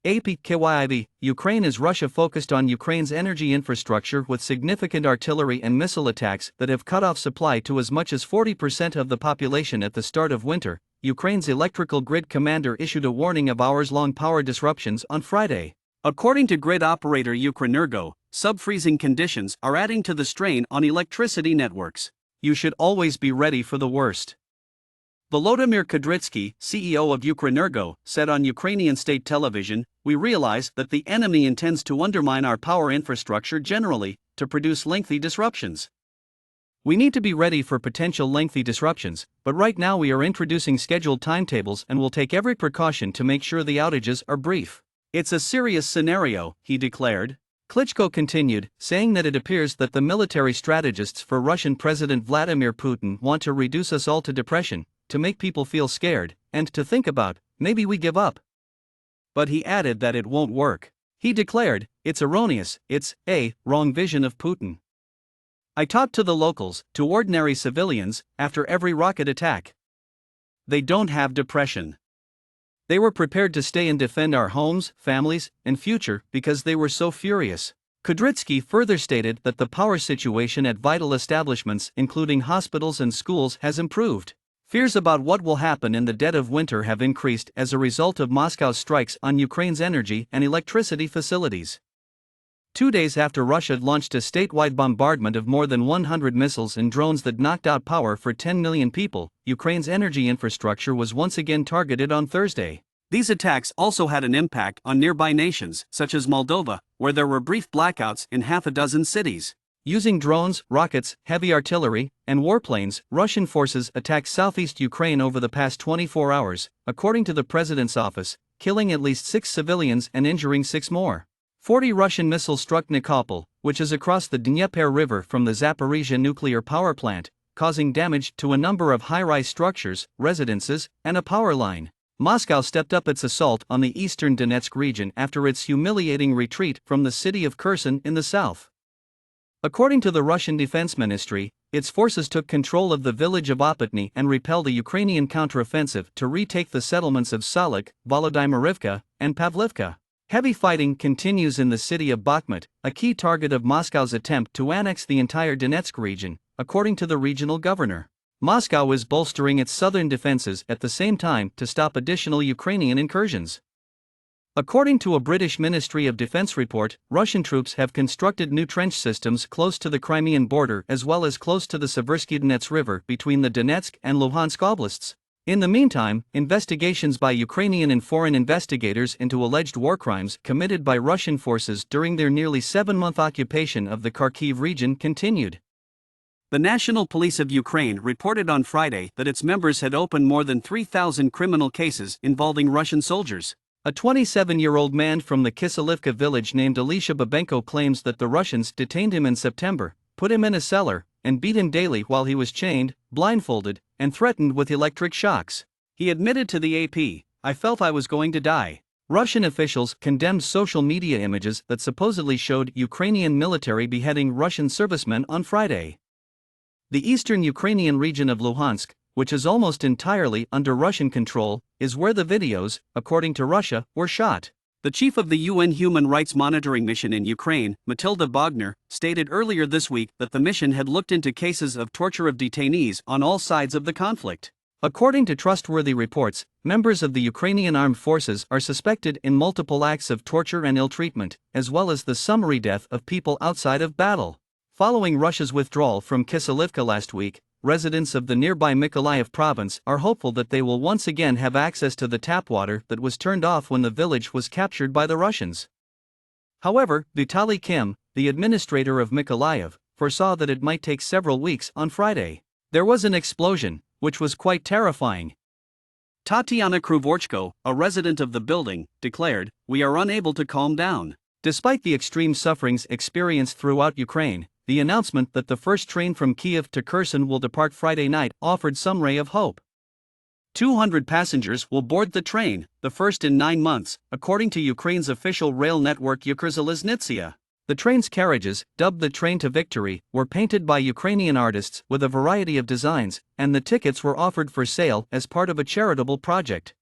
AP KYIV, Ukraine is Russia focused on Ukraine's energy infrastructure with significant artillery and missile attacks that have cut off supply to as much as 40% of the population at the start of winter. Ukraine's electrical grid commander issued a warning of hours-long power disruptions on Friday. According to grid operator Ukrenergo, subfreezing conditions are adding to the strain on electricity networks. You should always be ready for the worst. Volodymyr Kudrytskyi, CEO of Ukrenergo, said on Ukrainian state television, "We realize that the enemy intends to undermine our power infrastructure generally, to produce lengthy disruptions. We need to be ready for potential lengthy disruptions, but right now we are introducing scheduled timetables and will take every precaution to make sure the outages are brief. It's a serious scenario," he declared. Klitschko continued, saying that it appears that the military strategists for Russian President Vladimir Putin want to reduce us all to depression, to make people feel scared, and to think about, maybe we give up. But he added that it won't work. He declared, "It's erroneous, it's a wrong vision of Putin. I talked to the locals, to ordinary civilians, after every rocket attack. They don't have depression. They were prepared to stay and defend our homes, families, and future because they were so furious." Kudrytskyi further stated that the power situation at vital establishments including hospitals and schools has improved. Fears about what will happen in the dead of winter have increased as a result of Moscow's strikes on Ukraine's energy and electricity facilities. 2 days after Russia launched a statewide bombardment of more than 100 missiles and drones that knocked out power for 10 million people, Ukraine's energy infrastructure was once again targeted on Thursday. These attacks also had an impact on nearby nations, such as Moldova, where there were brief blackouts in half a dozen cities. Using drones, rockets, heavy artillery, and warplanes, Russian forces attacked southeast Ukraine over the past 24 hours, according to the president's office, killing at least 6 civilians and injuring 6 more. 40 Russian missiles struck Nikopol, which is across the Dnieper River from the Zaporizhzhia nuclear power plant, causing damage to a number of high-rise structures, residences, and a power line. Moscow stepped up its assault on the eastern Donetsk region after its humiliating retreat from the city of Kherson in the south. According to the Russian Defense Ministry, its forces took control of the village of Opatny and repelled a Ukrainian counteroffensive to retake the settlements of Salak, Volodymyrivka, and Pavlivka. Heavy fighting continues in the city of Bakhmut, a key target of Moscow's attempt to annex the entire Donetsk region, according to the regional governor. Moscow is bolstering its southern defenses at the same time to stop additional Ukrainian incursions. According to a British Ministry of Defense report, Russian troops have constructed new trench systems close to the Crimean border as well as close to the Seversky Donets River between the Donetsk and Luhansk oblasts. In the meantime, investigations by Ukrainian and foreign investigators into alleged war crimes committed by Russian forces during their nearly 7-month occupation of the Kharkiv region continued. The National Police of Ukraine reported on Friday that its members had opened more than 3,000 criminal cases involving Russian soldiers. A 27-year-old man from the Kiselivka village named Elisha Babenko claims that the Russians detained him in September, put him in a cellar, and beat him daily while he was chained, blindfolded, and threatened with electric shocks. He admitted to the AP, "I felt I was going to die." Russian officials condemned social media images that supposedly showed Ukrainian military beheading Russian servicemen on Friday. The eastern Ukrainian region of Luhansk, which is almost entirely under Russian control, is where the videos, according to Russia, were shot. The chief of the UN Human Rights Monitoring Mission in Ukraine, Matilda Bogner, stated earlier this week that the mission had looked into cases of torture of detainees on all sides of the conflict. According to trustworthy reports, members of the Ukrainian armed forces are suspected in multiple acts of torture and ill-treatment, as well as the summary death of people outside of battle. Following Russia's withdrawal from Kiselivka last week, residents of the nearby Mykolaiv province are hopeful that they will once again have access to the tap water that was turned off when the village was captured by the Russians. However, Vitaly Kim, the administrator of Mykolaiv, foresaw that it might take several weeks on Friday. There was an explosion, which was quite terrifying. Tatiana Kruvorchko, a resident of the building, declared, "We are unable to calm down." Despite the extreme sufferings experienced throughout Ukraine, the announcement that the first train from Kyiv to Kherson will depart Friday night offered some ray of hope. 200 passengers will board the train, the first in 9 months, according to Ukraine's official rail network Ukrzaliznytsia. The train's carriages, dubbed the Train to Victory, were painted by Ukrainian artists with a variety of designs, and the tickets were offered for sale as part of a charitable project.